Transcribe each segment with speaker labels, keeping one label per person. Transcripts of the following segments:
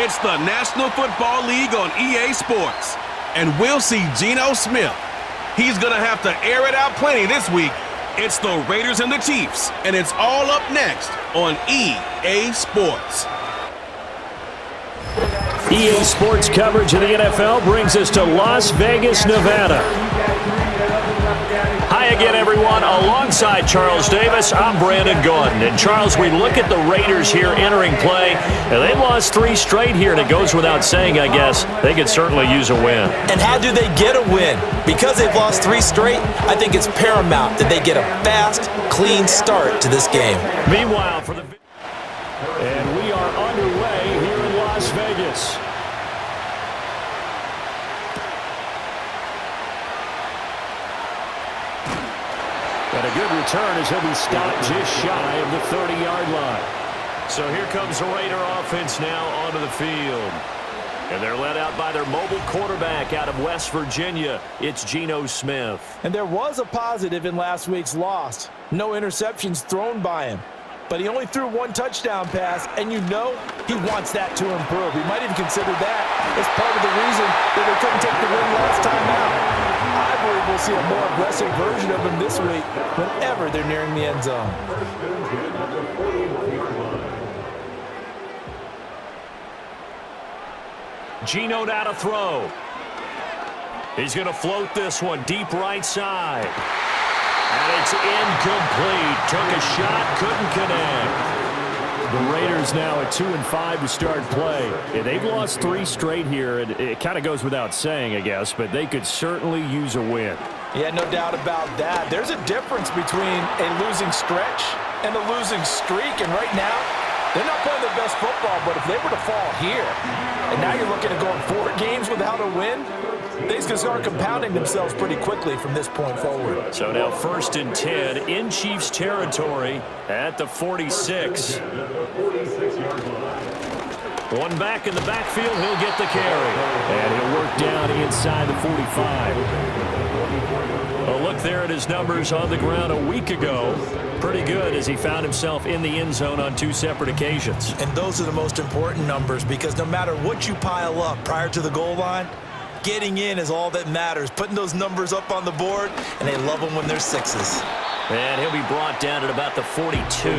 Speaker 1: It's the National Football League on EA Sports. And we'll see Geno Smith. He's going to have to air it out plenty this week. It's the Raiders and the Chiefs, and it's all up next on EA Sports.
Speaker 2: EA Sports coverage of the NFL brings us to Las Vegas, Nevada. Hi again, everyone. Alongside Charles Davis, I'm Brandon Gordon. And Charles, we look at the Raiders here entering play, and they've lost 3 straight here, and it goes without saying, I guess, they could certainly use a win.
Speaker 3: And how do they get a win? Because they've lost 3 straight, I think it's paramount that they get a fast, clean start to this game.
Speaker 2: Meanwhile, and we are underway here in Las Vegas. And a good return as he'll be stopped just shy of the 30-yard line. So here comes the Raider offense now onto the field. And they're led out by their mobile quarterback out of West Virginia. It's Geno Smith.
Speaker 4: And there was a positive in last week's loss. No interceptions thrown by him. But he only threw 1 touchdown pass, and you know he wants that to improve. He might even consider that as part of the reason that they couldn't take the win last time out. I believe we'll see a more aggressive version of him this week whenever they're nearing the end zone.
Speaker 2: Geno now to throw. He's going to float this one deep right side. And it's incomplete. Took a shot, couldn't connect. The Raiders now at 2-5 to start play. Yeah, they've lost 3 straight here. It kind of goes without saying, I guess, but they could certainly use a win.
Speaker 4: Yeah, no doubt about that. There's a difference between a losing stretch and a losing streak, and right now, they're not playing their best football, but if they were to fall here, and now you're looking at going 4 games without a win, things can start compounding themselves pretty quickly from this point forward.
Speaker 2: So now 1st and 10 in Chiefs territory at the 46. One back in the backfield, he'll get the carry. And he'll work down inside the 45. A look there at his numbers on the ground a week ago. Pretty good as he found himself in the end zone on 2 separate occasions.
Speaker 4: And those are the most important numbers because no matter what you pile up prior to the goal line, getting in is all that matters. Putting those numbers up on the board, and they love them when they're 6s.
Speaker 2: And he'll be brought down at about the 42.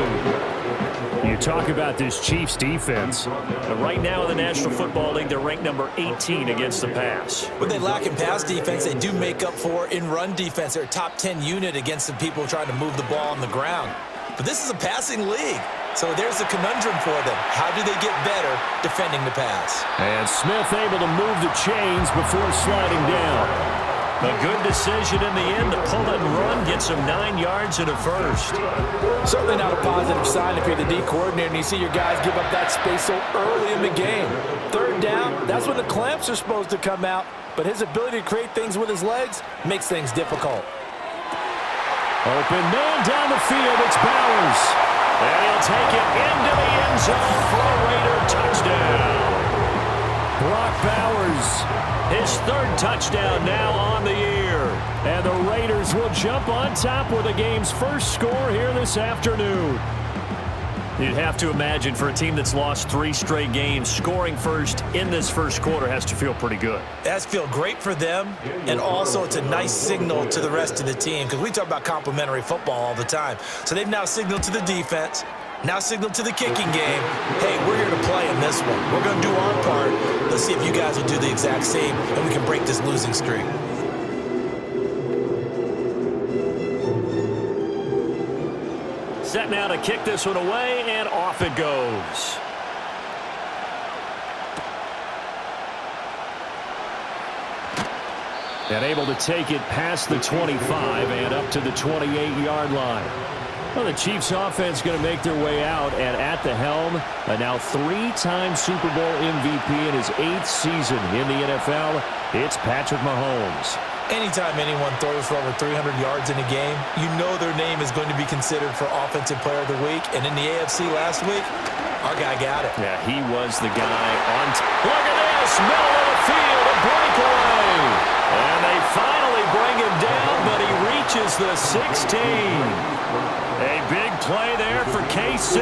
Speaker 2: You talk about this Chiefs defense. Right now in the National Football League, they're ranked number 18 against the pass.
Speaker 4: What they lack in pass defense, they do make up for in run defense. They're a top 10 unit against the people trying to move the ball on the ground. But this is a passing league. So there's a conundrum for them. How do they get better defending the pass?
Speaker 2: And Smith able to move the chains before sliding down. A good decision in the end to pull it and run, gets him 9 yards and a first.
Speaker 4: Certainly not a positive sign if you're the D coordinator and you see your guys give up that space so early in the game. 3rd down, that's when the clamps are supposed to come out, but his ability to create things with his legs makes things difficult.
Speaker 2: Open man down the field, it's Bowers. And he'll take it into the end zone for a Raider touchdown. Brock Bowers, his 3rd touchdown now on the year. And the Raiders will jump on top with the game's first score here this afternoon. You'd have to imagine for a team that's lost 3 straight games, scoring first in this first quarter has to feel pretty good.
Speaker 4: It has to feel great for them, and also it's a nice signal to the rest of the team because we talk about complementary football all the time. So they've now signaled to the defense, now signaled to the kicking game, hey, we're here to play in this one. We're going to do our part. Let's see if you guys will do the exact same, and we can break this losing streak.
Speaker 2: Set now to kick this one away, and off it goes. And able to take it past the 25 and up to the 28-yard line. Well, the Chiefs offense going to make their way out, and at the helm, a now 3-time Super Bowl MVP in his 8th season in the NFL, it's Patrick Mahomes.
Speaker 4: Anytime anyone throws for over 300 yards in a game, you know their name is going to be considered for Offensive Player of the Week. And in the AFC last week, our guy got it.
Speaker 2: Yeah, he was the guy on Look at this, middle of the field, a breakaway. And they finally bring him down, but he reaches the 16. A big play there for KC.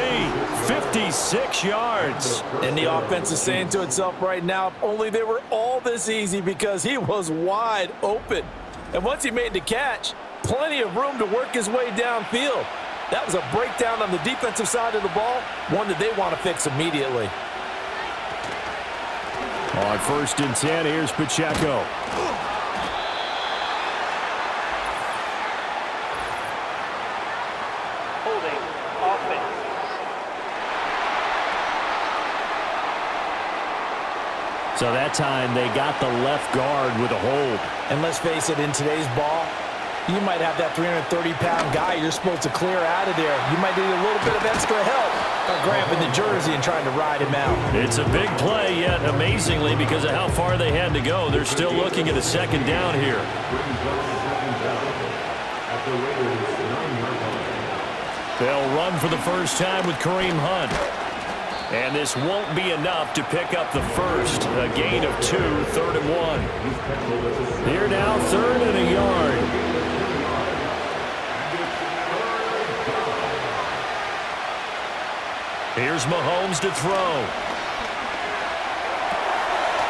Speaker 2: 56 yards.
Speaker 4: And the offense is saying to itself right now, if only they were all this easy, because he was wide open. And once he made the catch, plenty of room to work his way downfield. That was a breakdown on the defensive side of the ball, one that they want to fix immediately.
Speaker 2: On 1st and 10, here's Pacheco.
Speaker 5: Holding offense.
Speaker 2: So that time they got the left guard with a hold.
Speaker 4: And let's face it, in today's ball, you might have that 330-pound guy you're supposed to clear out of there. You might need a little bit of extra help by grabbing the jersey and trying to ride him out.
Speaker 2: It's a big play, yet amazingly, because of how far they had to go, they're still looking at a 2nd down here. They'll run for the first time with Kareem Hunt. And this won't be enough to pick up the first. A gain of 2, 3rd and 1. Here now, 3rd and a yard. Here's Mahomes to throw.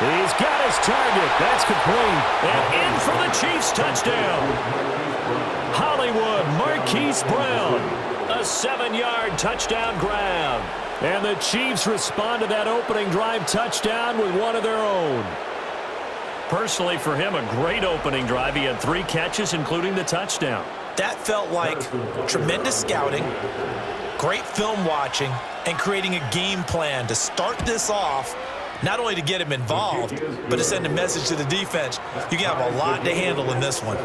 Speaker 2: He's got his target. That's complete. And in for the Chiefs touchdown. Hollywood Marquise Brown. A 7-yard touchdown grab. And the Chiefs respond to that opening drive touchdown with one of their own. Personally, for him, a great opening drive. He had 3 catches, including the touchdown.
Speaker 3: That felt like tremendous scouting, great film watching, and creating a game plan to start this off, not only to get him involved, but to send a message to the defense. You can have a lot to handle in this one.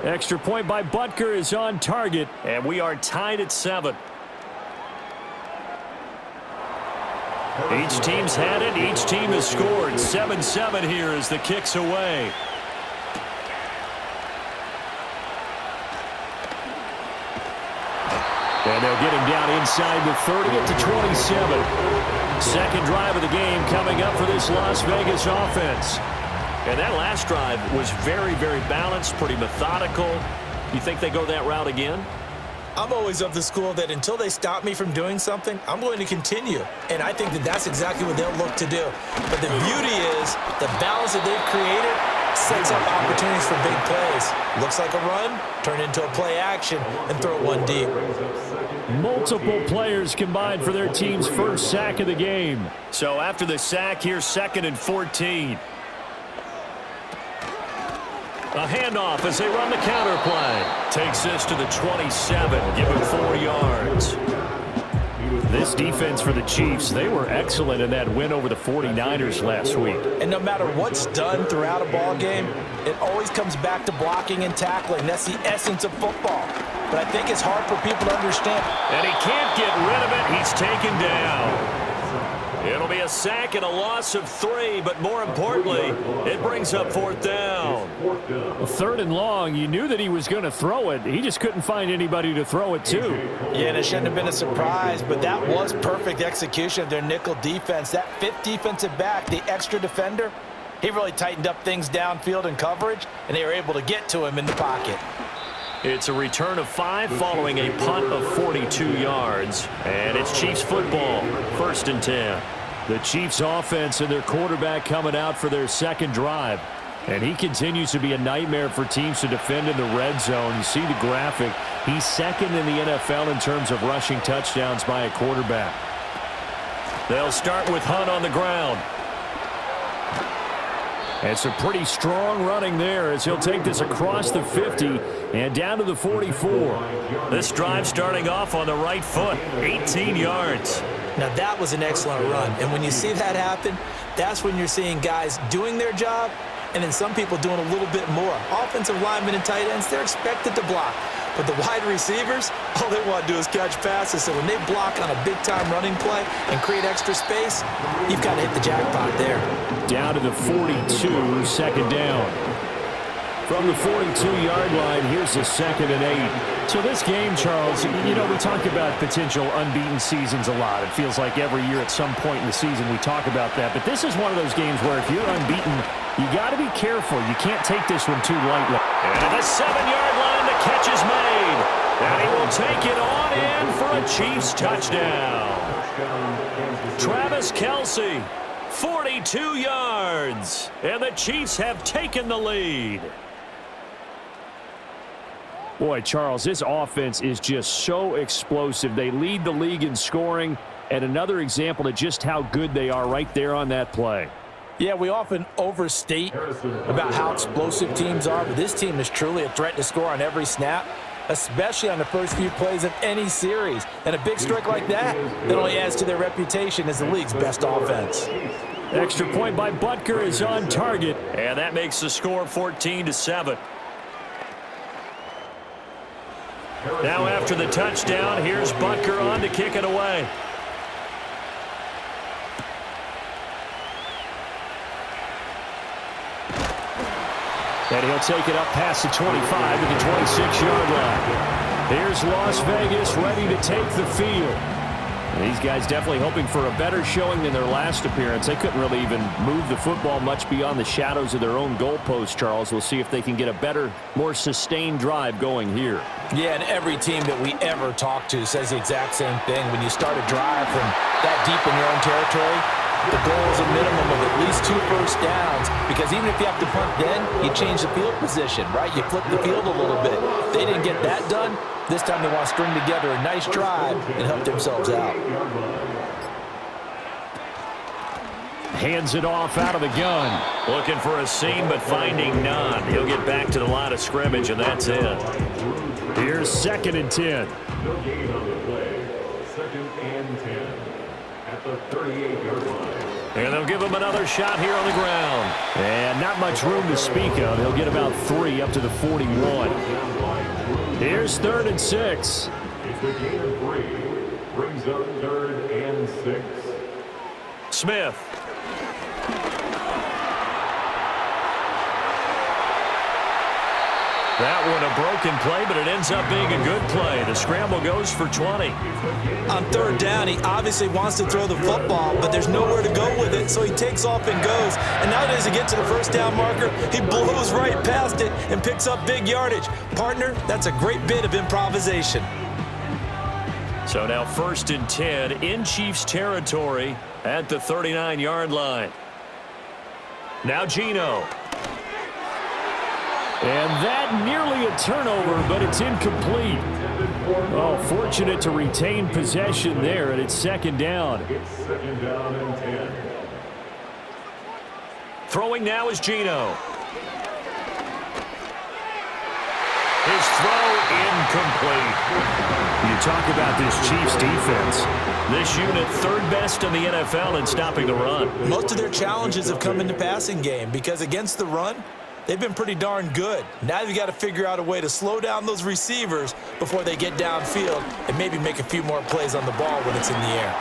Speaker 2: Extra point by Butker is on target, and we are tied at 7. Each team's had it. Each team has scored. 7-7 here as the kick's away. And they'll get him down inside the 30 to 27. 2nd drive of the game coming up for this Las Vegas offense. And that last drive was very, very balanced, pretty methodical. You think they go that route again?
Speaker 3: I'm always of the school that until they stop me from doing something, I'm going to continue. And I think that that's exactly what they'll look to do. But the beauty is the balance that they've created sets up opportunities for big plays. Looks like a run, turn into a play action, and throw one deep.
Speaker 2: Multiple players combined for their team's first sack of the game. So after the sack, here's 2nd and 14. A handoff as they run the counter play. Takes this to the 27, give him 4 yards. This defense for the Chiefs, they were excellent in that win over the 49ers last week.
Speaker 4: And no matter what's done throughout a ball game, it always comes back to blocking and tackling. That's the essence of football. But I think it's hard for people to understand.
Speaker 2: And he can't get rid of it. He's taken down. It'll be a sack and a loss of 3, but more importantly, it brings up 4th down. 3rd and long, you knew that he was going to throw it. He just couldn't find anybody to throw it to.
Speaker 4: Yeah, and it shouldn't have been a surprise, but that was perfect execution of their nickel defense. That 5th defensive back, the extra defender, he really tightened up things downfield in coverage, and they were able to get to him in the pocket.
Speaker 2: It's a return of 5 following a punt of 42 yards. And it's Chiefs football, 1st and 10. The Chiefs offense and their quarterback coming out for their 2nd drive. And he continues to be a nightmare for teams to defend in the red zone. You see the graphic. He's 2nd in the NFL in terms of rushing touchdowns by a quarterback. They'll start with Hunt on the ground. And some pretty strong running there as he'll take this across the 50 and down to the 44. This drive starting off on the right foot, 18 yards.
Speaker 3: Now that was an excellent run. And when you see that happen, that's when you're seeing guys doing their job and then some people doing a little bit more. Offensive linemen and tight ends, they're expected to block. But the wide receivers, all they want to do is catch passes. So when they block on a big-time running play and create extra space, you've got to hit the jackpot there.
Speaker 2: Down to the 42, 2nd down. From the 42-yard line, here's the 2nd and 8. So this game, Charles, you know, we talk about potential unbeaten seasons a lot. It feels like every year at some point in the season we talk about that. But this is one of those games where if you're unbeaten, you got to be careful. You can't take this one too lightly.
Speaker 6: And at the 7-yard line, the catch is made. And he will take it on in for a Chiefs touchdown. Travis Kelce, 42 yards. And the Chiefs have taken the lead.
Speaker 2: Boy, Charles, this offense is just so explosive. They lead the league in scoring, and another example of just how good they are right there on that play.
Speaker 4: Yeah, we often overstate about how explosive teams are, but this team is truly a threat to score on every snap, especially on the first few plays of any series. And a big strike like that only adds to their reputation as the league's best offense.
Speaker 2: Extra point by Butker is on target.
Speaker 6: And that makes the score 14-7. Now after the touchdown, here's Butker on to kick it away.
Speaker 2: And he'll take it up past the 25 to the 26-yard line. Here's Las Vegas ready to take the field. These guys definitely hoping for a better showing than their last appearance. They couldn't really even move the football much beyond the shadows of their own goalpost, Charles. We'll see if they can get a better, more sustained drive going here.
Speaker 4: Yeah, and every team that we ever talk to says the exact same thing. When you start a drive from that deep in your own territory, the goal is a minimum of at least 2 first downs, because even if you have to punt then, you change the field position, right? You flip the field a little bit. They didn't get that done. This time they want to string together a nice drive and help themselves out.
Speaker 2: Hands it off out of the gun.
Speaker 6: Looking for a seam, but finding none. He'll get back to the line of scrimmage, and that's it.
Speaker 2: Here's 2nd and 10.
Speaker 7: No gain on the play. 2nd and 10 at the 38-yard line.
Speaker 6: And they'll give him another shot here on the ground.
Speaker 2: And not much room to speak of. He'll get about 3 up to the 41. Here's 3rd and 6.
Speaker 7: It's the gain of 3. Brings up 3rd and 6.
Speaker 6: Smith. That one a broken play, but it ends up being a good play. The scramble goes for 20.
Speaker 3: On 3rd down, he obviously wants to throw the football, but there's nowhere to go with it, so he takes off and goes. And nowadays, to get to the first down marker, he blows right past it and picks up big yardage. Partner, that's a great bit of improvisation.
Speaker 6: So now 1st and 10 in Chiefs territory at the 39-yard line. Now Geno.
Speaker 2: And that nearly a turnover, but it's incomplete. Oh, fortunate to retain possession there, and it's 2nd down.
Speaker 7: It's 2nd down and 10.
Speaker 6: Throwing now is Geno. His throw incomplete.
Speaker 2: You talk about this Chiefs defense.
Speaker 6: This unit 3rd best in the NFL in stopping the run.
Speaker 3: Most of their challenges have come in the passing game because against the run, they've been pretty darn good. Now you've got to figure out a way to slow down those receivers before they get downfield and maybe make a few more plays on the ball when it's in the air.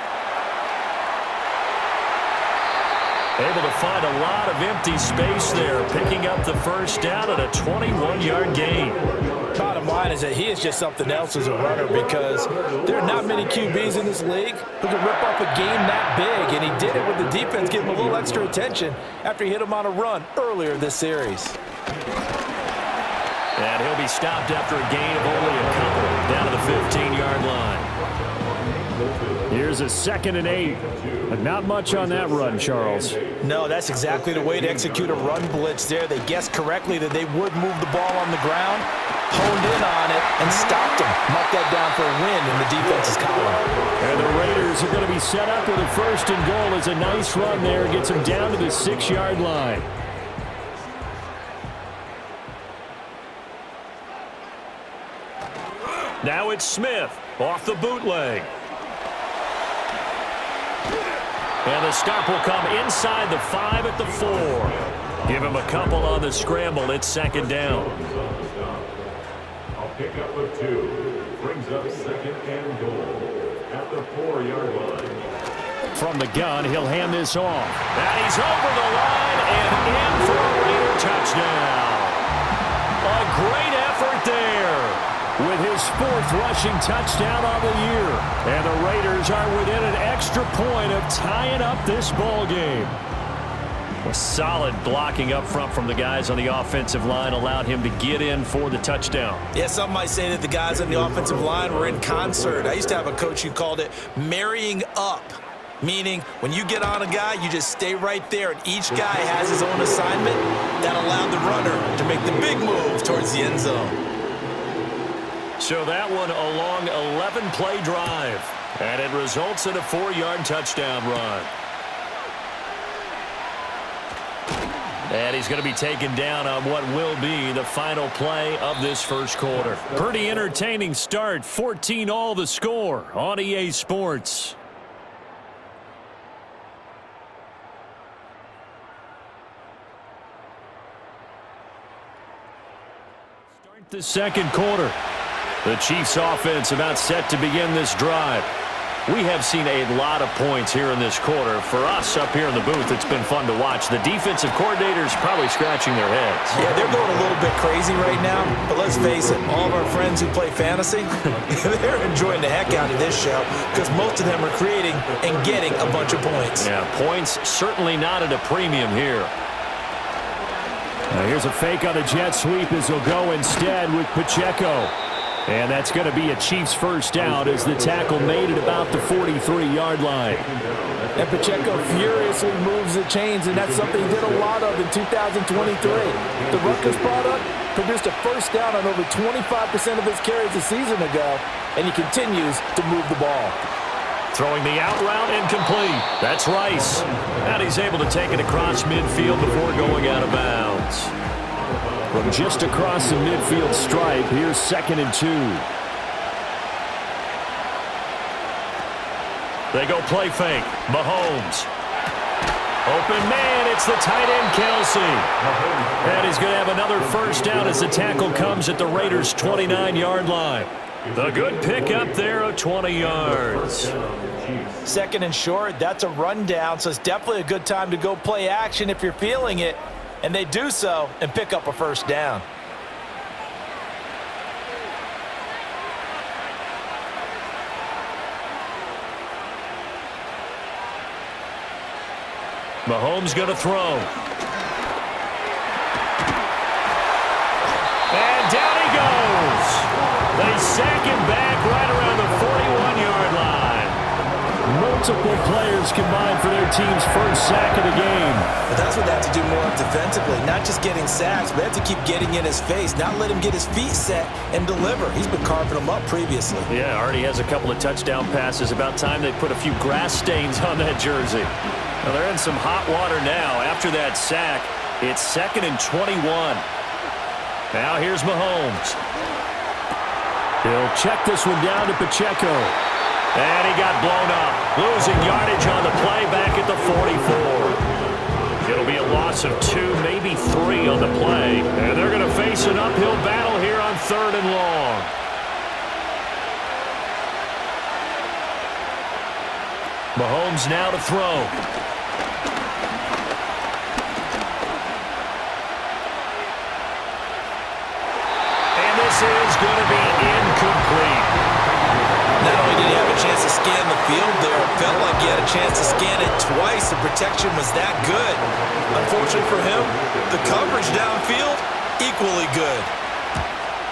Speaker 6: Able to find a lot of empty space there, picking up the first down at a 21-yard gain.
Speaker 4: Bottom line is that he is just something else as a runner, because there are not many QBs in this league who can rip off a game that big, and he did it with the defense giving him a little extra attention after he hit him on a run earlier this series.
Speaker 6: And he'll be stopped after a gain of only a couple, down to the 15-yard line.
Speaker 2: Here's a 2nd and 8. But not much on that run, Charles.
Speaker 4: No, that's exactly the way to execute a run blitz there. They guessed correctly that they would move the ball on the ground, honed in on it, and stopped him. Mark that down for a win in the defense's column.
Speaker 2: And the Raiders are going to be set up with a 1st and goal. It's a nice run there. Gets them down to the 6-yard line.
Speaker 6: Now it's Smith off the bootleg. And the stop will come inside the 5 at the 4. Give him a couple on the scramble. It's 2nd down.
Speaker 7: I'll pick up a 2. Brings up 2nd and goal at the 4-yard line.
Speaker 2: From the gun, he'll hand this off.
Speaker 6: And he's over the line and in for a Raider touchdown. A great effort there.
Speaker 2: with his 4th rushing touchdown on the year. And the Raiders are within an extra point of tying up this ball game.
Speaker 6: Well, solid blocking up front from the guys on the offensive line allowed him to get in for the touchdown.
Speaker 3: Yeah, some might say that the guys on the offensive line were in concert. I used to have a coach who called it marrying up, meaning when you get on a guy, you just stay right there, and each guy has his own assignment. That allowed the runner to make the big move towards the end zone.
Speaker 6: So that one a long 11-play drive, and it results in a 4-yard touchdown run. And he's going to be taken down on what will be the final play of this first quarter. Pretty entertaining start. 14-all the score on EA Sports. Start the second quarter. The Chiefs offense about set to begin this drive. We have seen a lot of points here in this quarter. For us up here in the booth, it's been fun to watch. The defensive coordinators probably scratching their heads.
Speaker 3: Yeah, they're going a little bit crazy right now. But let's face it, all of our friends who play fantasy, they're enjoying the heck out of this show because most of them are creating and getting a bunch of points.
Speaker 6: Yeah, points certainly not at a premium here.
Speaker 2: Now here's a fake on the jet sweep as he'll go instead with Pacheco. And that's going to be a Chiefs first down as the tackle made at about the 43-yard line.
Speaker 4: And Pacheco furiously moves the chains, and that's something he did a lot of in 2023. The Rutgers product produced a first down on over 25% of his carries a season ago, and he continues to move the ball.
Speaker 6: Throwing the out route incomplete. That's Rice. And he's able to take it across midfield before going out of bounds.
Speaker 2: From just across the midfield stripe, here's 2nd and 2.
Speaker 6: They go play fake. Mahomes. Open man, it's the tight end, Kelsey. And he's going to have another first down as the tackle comes at the Raiders' 29-yard line. The good pickup there of 20 yards.
Speaker 3: 2nd and short, that's a rundown, so it's definitely a good time to go play action if you're feeling it. And they do so and pick up a first down.
Speaker 6: Mahomes going to throw. And down he goes. They sack him back right around the 41-yard line.
Speaker 2: Multiple players combined for their team's first sack of the game.
Speaker 3: But that's what they have to do more of defensively, not just getting sacks, but they have to keep getting in his face, not let him get his feet set and deliver. He's been carving them up previously.
Speaker 6: Yeah, already has a couple of touchdown passes. About time they put a few grass stains on that jersey. Well, they're in some hot water now. After that sack, it's 2nd and 21. Now here's Mahomes.
Speaker 2: He'll check this one down to Pacheco.
Speaker 6: And he got blown up. Losing yardage on the play back at the 44. It'll be a loss of 2, maybe 3 on the play. And they're going to face an uphill battle here on 3rd and long. Mahomes now to throw. And this is going to be incomplete.
Speaker 3: Not only did he have a chance to scan the field there, it felt like he had a chance to scan it twice. The protection was that good. Unfortunately for him, the coverage downfield, equally good.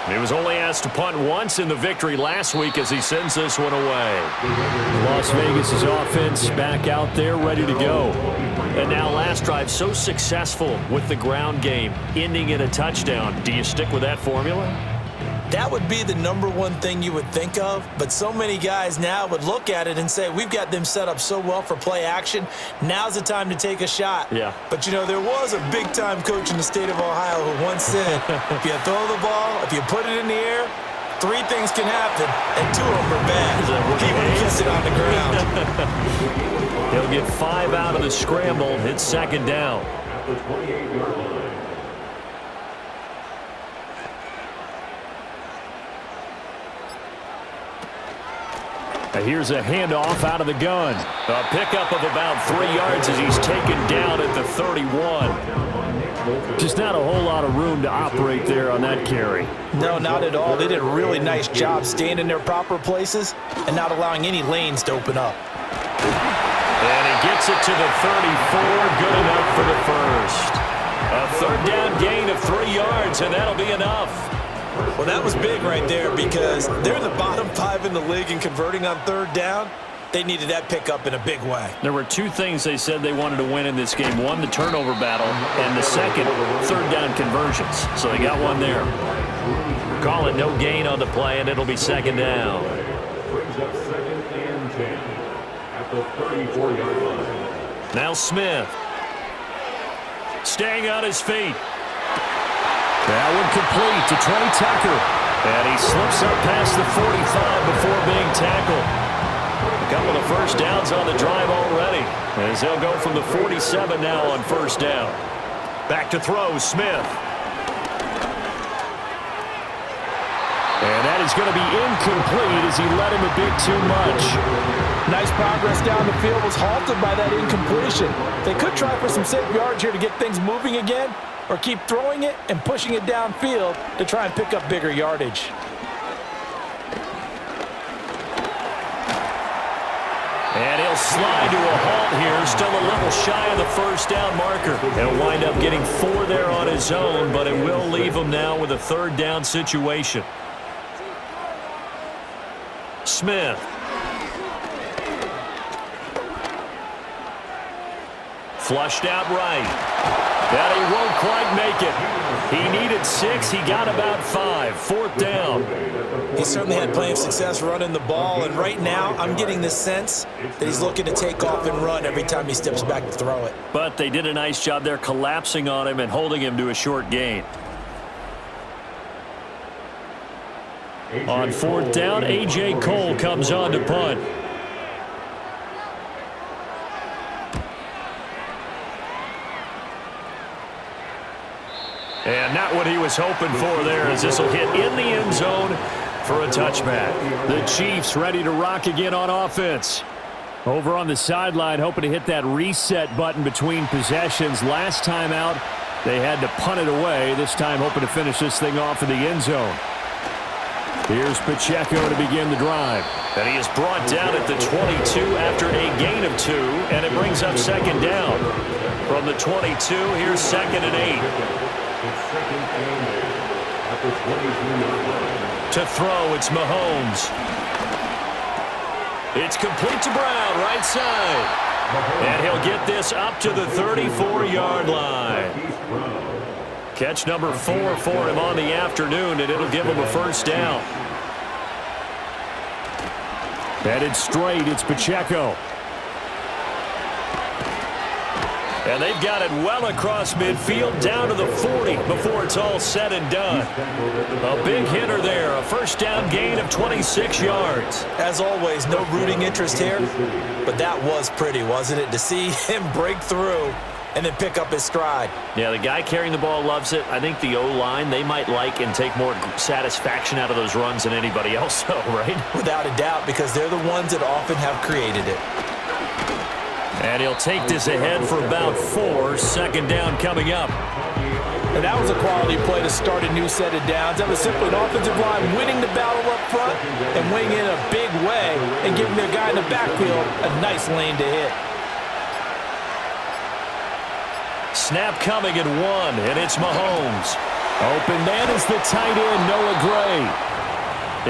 Speaker 6: He was only asked to punt once in the victory last week as he sends this one away.
Speaker 2: Las Vegas' offense back out there ready to go.
Speaker 6: And now last drive so successful with the ground game, ending in a touchdown. Do you stick with that formula?
Speaker 3: That would be the #1 thing you would think of, but so many guys now would look at it and say, we've got them set up so well for play action, now's the time to take a shot.
Speaker 6: Yeah.
Speaker 3: But, you know, there was a big-time coach in the state of Ohio who once said, if you throw the ball, if you put it in the air, 3 things can happen, and 2 of them are bad. He would have kissed it on the ground.
Speaker 6: He'll get 5 out of the scramble. It's 2nd down.
Speaker 7: At the 28-yard line.
Speaker 2: Here's a handoff out of the gun.
Speaker 6: A pickup of about 3 yards as he's taken down at the 31.
Speaker 2: Just not a whole lot of room to operate there on that carry.
Speaker 4: No, not at all. They did a really nice job staying in their proper places and not allowing any lanes to open up.
Speaker 6: And he gets it to the 34. Good enough for the first. A third down gain of 3 yards, and that'll be enough.
Speaker 4: Well, that was big right there because they're in the bottom 5 in the league in converting on third down. They needed that pickup in a big way.
Speaker 6: There were 2 things they said they wanted to win in this game. One, the turnover battle, and the second, third down conversions. So they got one there. Call it no gain on the play, and it'll be second down.
Speaker 7: Brings up 2nd and 10 at the 34-yard line.
Speaker 6: Now Smith. Staying on his feet.
Speaker 2: That one complete to Trey Tucker.
Speaker 6: And he slips up past the 45 before being tackled. A couple of first downs on the drive already, as they'll go from the 47 now on first down. Back to throw, Smith.
Speaker 2: And that is going to be incomplete as he let him a bit too much.
Speaker 4: Nice progress down the field was halted by that incompletion. They could try for some safe yards here to get things moving again, or keep throwing it and pushing it downfield to try and pick up bigger yardage.
Speaker 6: And he'll slide to a halt here, still a little shy of the first down marker. He'll wind up getting 4 there on his own, but it will leave him now with a third down situation. Smith. Flushed out right. That he won't quite make it. He needed 6. He got about 5. 4th down.
Speaker 4: He certainly had plenty of success running the ball, and right now I'm getting the sense that he's looking to take off and run every time he steps back to throw it.
Speaker 6: But they did a nice job there collapsing on him and holding him to a short gain. On 4th down, A.J. Cole comes on to punt. And not what he was hoping for there, as this will hit in the end zone for a touchback.
Speaker 2: The Chiefs ready to rock again on offense. Over on the sideline, hoping to hit that reset button between possessions. Last time out, they had to punt it away. This time hoping to finish this thing off in the end zone. Here's Pacheco to begin the drive.
Speaker 6: And he is brought down at the 22 after a gain of 2, and it brings up second down. From the 22, here's 2nd and 8. To throw, it's Mahomes. It's complete to Brown, right side. And he'll get this up to the 34-yard line. Catch number 4 for him on the afternoon, and it'll give him a first down.
Speaker 2: Headed straight, it's Pacheco.
Speaker 6: And they've got it well across midfield down to the 40 before it's all said and done. A big hitter there, a first down gain of 26 yards.
Speaker 4: As always, no rooting interest here, but that was pretty, wasn't it? To see him break through and then pick up his stride.
Speaker 6: Yeah, the guy carrying the ball loves it. I think the O-line, they might like and take more satisfaction out of those runs than anybody else, though, right?
Speaker 4: Without a doubt, because they're the ones that often have created it.
Speaker 6: And he'll take this ahead for about 4. Second down coming up.
Speaker 4: And that was a quality play to start a new set of downs. That was simply an offensive line winning the battle up front and winning in a big way and giving their guy in the backfield a nice lane to hit.
Speaker 6: Snap coming at 1, and it's Mahomes.
Speaker 2: Open man is the tight end, Noah Gray.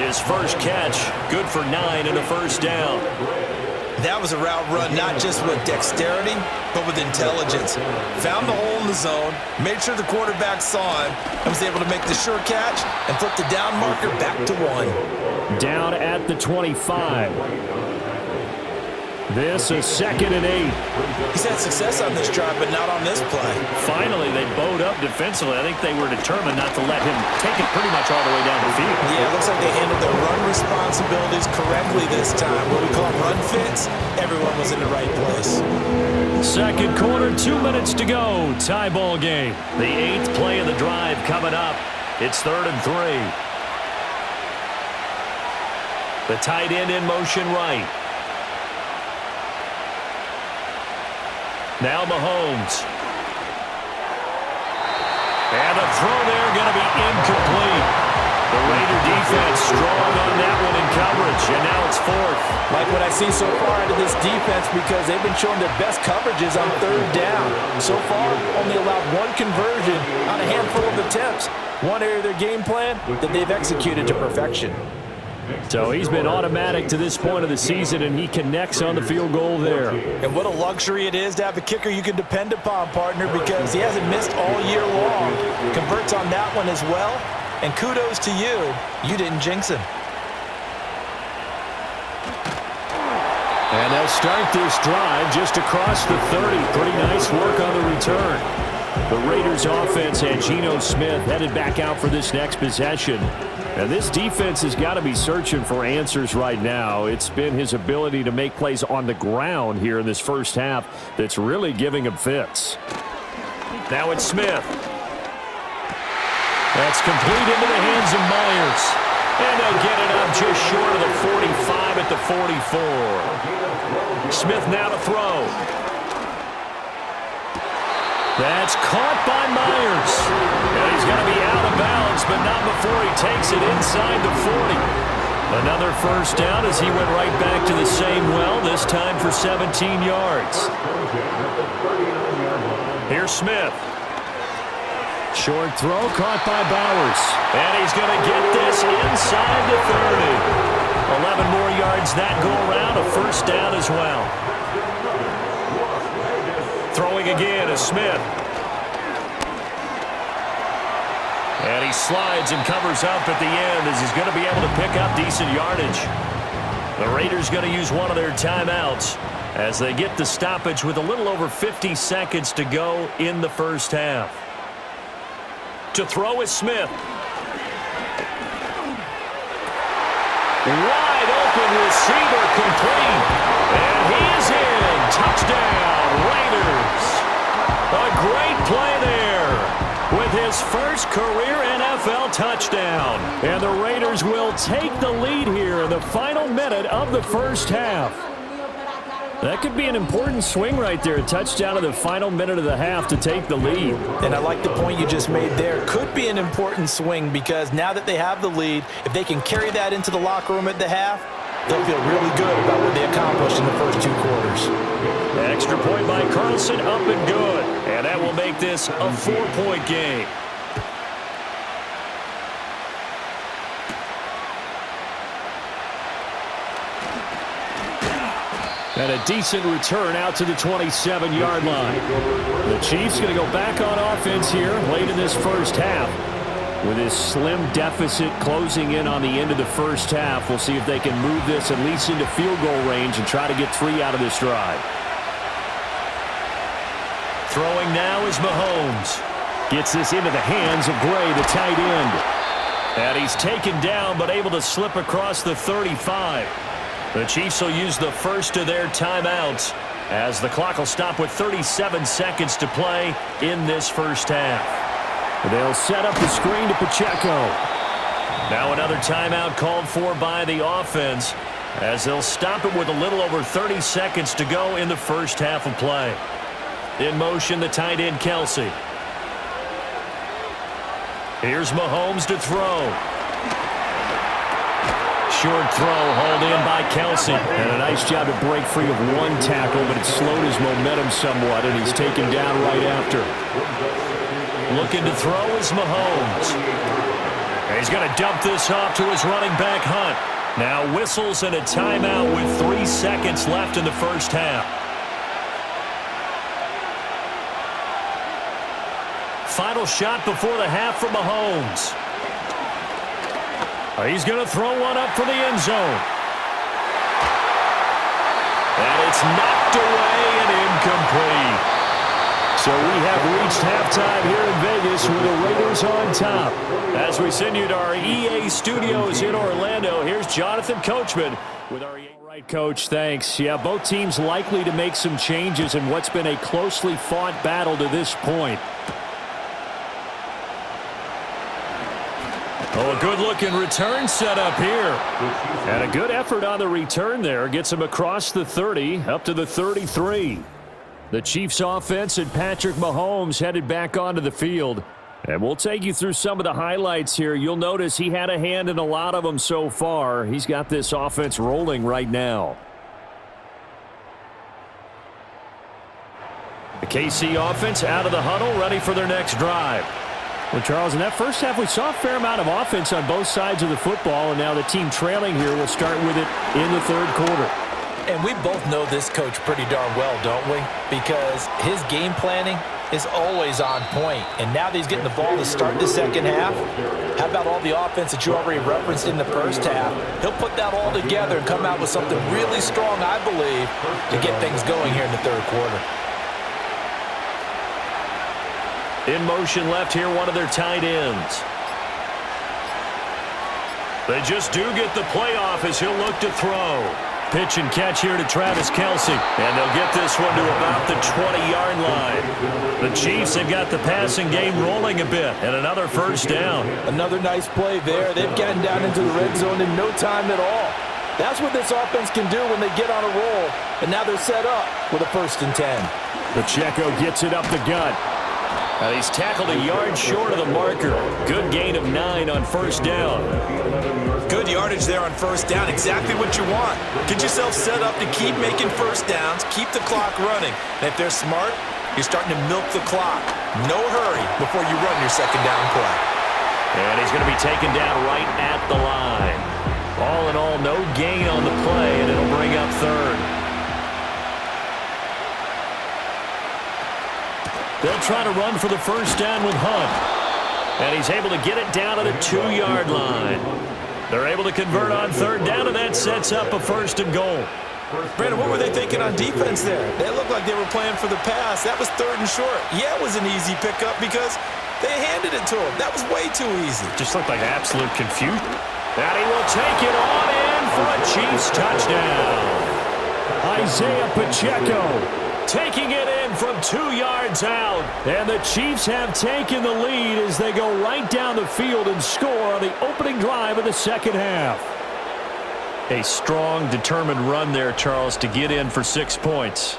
Speaker 6: His first catch, good for 9 and a first down.
Speaker 4: That was a route run not just with dexterity, but with intelligence. Found the hole in the zone, made sure the quarterback saw him, and was able to make the sure catch and flip the down marker back to 1.
Speaker 2: Down at the 25. This is 2nd and 8.
Speaker 4: He's had success on this drive, but not on this play.
Speaker 6: Finally, they bowed up defensively. I think they were determined not to let him take it pretty much all the way down the field.
Speaker 4: Yeah, it looks like they handled their run responsibilities correctly this time. What we call run fits, everyone was in the right place.
Speaker 6: Second quarter, 2 minutes to go. Tie ball game. The 8th play of the drive coming up. It's 3rd and 3. The tight end in motion right. Now Mahomes. And the throw there going to be incomplete. The Raider defense strong on that one in coverage, and now it's fourth.
Speaker 4: Like what I see so far out of this defense, because they've been showing their best coverages on third down. So far, only allowed one conversion on a handful of attempts. One area of their game plan that they've executed to perfection.
Speaker 2: So he's been automatic to this point of the season, and he connects on the field goal there.
Speaker 4: And what a luxury it is to have a kicker you can depend upon, partner, because he hasn't missed all year long. Converts on that one as well. And kudos to you. You didn't jinx him.
Speaker 2: And they'll start this drive just across the 30. Pretty nice work on the return. The Raiders offense had Geno Smith headed back out for this next possession. And this defense has got to be searching for answers right now. It's been his ability to make plays on the ground here in this first half that's really giving him fits.
Speaker 6: Now it's Smith. That's complete into the hands of Myers. And they'll get it up just short of the 45 at the 44. Smith now to throw. That's caught by Myers. And he's going to be out of bounds, but not before he takes it inside the 40. Another first down as he went right back to the same well, this time for 17 yards. Here's Smith.
Speaker 2: Short throw caught by Bowers.
Speaker 6: And he's going to get this inside the 30. 11 more yards that go around, a first down as well. Throwing again is Smith. And he slides and covers up at the end as he's going to be able to pick up decent yardage. The Raiders going to use one of their timeouts as they get the stoppage with a little over 50 seconds to go in the first half. To throw is Smith. Wide open receiver complete. And he is in. Touchdown, Raiders. A great play there with his first career NFL touchdown.
Speaker 2: And the Raiders will take the lead here in the final minute of the first half. That could be an important swing right there. A touchdown in the final minute of the half to take the lead.
Speaker 4: And I like the point you just made there. Could be an important swing because now that they have the lead, if they can carry that into the locker room at the half, they'll feel really good about what they accomplished in the first two quarters.
Speaker 6: Extra point by Carlson, up and good. And that will make this a 4-point game.
Speaker 2: And a decent return out to the 27-yard line. The Chiefs going to go back on offense here late in this first half. With this slim deficit closing in on the end of the first half, we'll see if they can move this at least into field goal range and try to get 3 out of this drive.
Speaker 6: Throwing now is Mahomes.
Speaker 2: Gets this into the hands of Gray, the tight end.
Speaker 6: And he's taken down but able to slip across the 35. The Chiefs will use the first of their timeouts as the clock will stop with 37 seconds to play in this first half.
Speaker 2: They'll set up the screen to Pacheco.
Speaker 6: Now another timeout called for by the offense as they'll stop it with a little over 30 seconds to go in the first half of play. In motion, the tight end Kelsey. Here's Mahomes to throw. Short throw hauled in by Kelsey.
Speaker 2: And a nice job to break free of one tackle, but it slowed his momentum somewhat, and he's taken down right after.
Speaker 6: Looking to throw is Mahomes. And he's going to dump this off to his running back Hunt. Now whistles and a timeout with 3 seconds left in the first half. Final shot before the half for Mahomes. He's going to throw one up for the end zone. And it's knocked away and incomplete.
Speaker 2: So we have reached halftime here in Vegas with the Raiders on top.
Speaker 6: As we send you to our EA studios in Orlando, here's Jonathan Coachman with our EA.
Speaker 2: All right, Coach, thanks. Yeah, both teams likely to make some changes in what's been a closely fought battle to this point.
Speaker 6: Oh, a good-looking return set up here. And a good effort on the return there. Gets him across the 30, up to the 33. The Chiefs offense and Patrick Mahomes headed back onto the field. And we'll take you through some of the highlights here. You'll notice he had a hand in a lot of them so far. He's got this offense rolling right now. The KC offense out of the huddle, ready for their next drive. Well, Charles, in that first half, we saw a fair amount of offense on both sides of the football, and now the team trailing here will start with it in the third quarter.
Speaker 3: And we both know this coach pretty darn well, don't we? Because his game planning is always on point. And now that he's getting the ball to start the second half, how about all the offense that you already referenced in the first half? He'll put that all together and come out with something really strong, I believe, to get things going here in the third quarter.
Speaker 6: In motion left here, one of their tight ends. They just do get the play off as he'll look to throw. Pitch and catch here to Travis Kelce. And they'll get this one to about the 20-yard line. The Chiefs have got the passing game rolling a bit, and another first down.
Speaker 4: Another nice play there. They've gotten down into the red zone in no time at all. That's what this offense can do when they get on a roll. And now they're set up with a 1st and 10.
Speaker 6: Pacheco gets it up the gut. And he's tackled a yard short of the marker. Good gain of 9 on first down.
Speaker 3: Good yardage there on first down. Exactly what you want. Get yourself set up to keep making first downs, keep the clock running. And if they're smart, you're starting to milk the clock. No hurry before you run your second down play.
Speaker 6: And he's going to be taken down right at the line. All in all, no gain on the play, and it'll bring up third. They'll try to run for the first down with Hunt. And he's able to get it down to the 2-yard line. They're able to convert on third down, and that sets up a 1st and goal.
Speaker 3: Brandon, what were they thinking on defense there? They looked like they were playing for the pass. That was 3rd and short. Yeah, it was an easy pickup because they handed it to him. That was way too easy.
Speaker 6: Just looked like absolute confusion. And he will take it on in for a Chiefs touchdown. Isaiah Pacheco taking it in from 2 yards out. And the Chiefs have taken the lead as they go right down the field and score on the opening drive of the second half. A strong, determined run there, Charles, to get in for 6 points.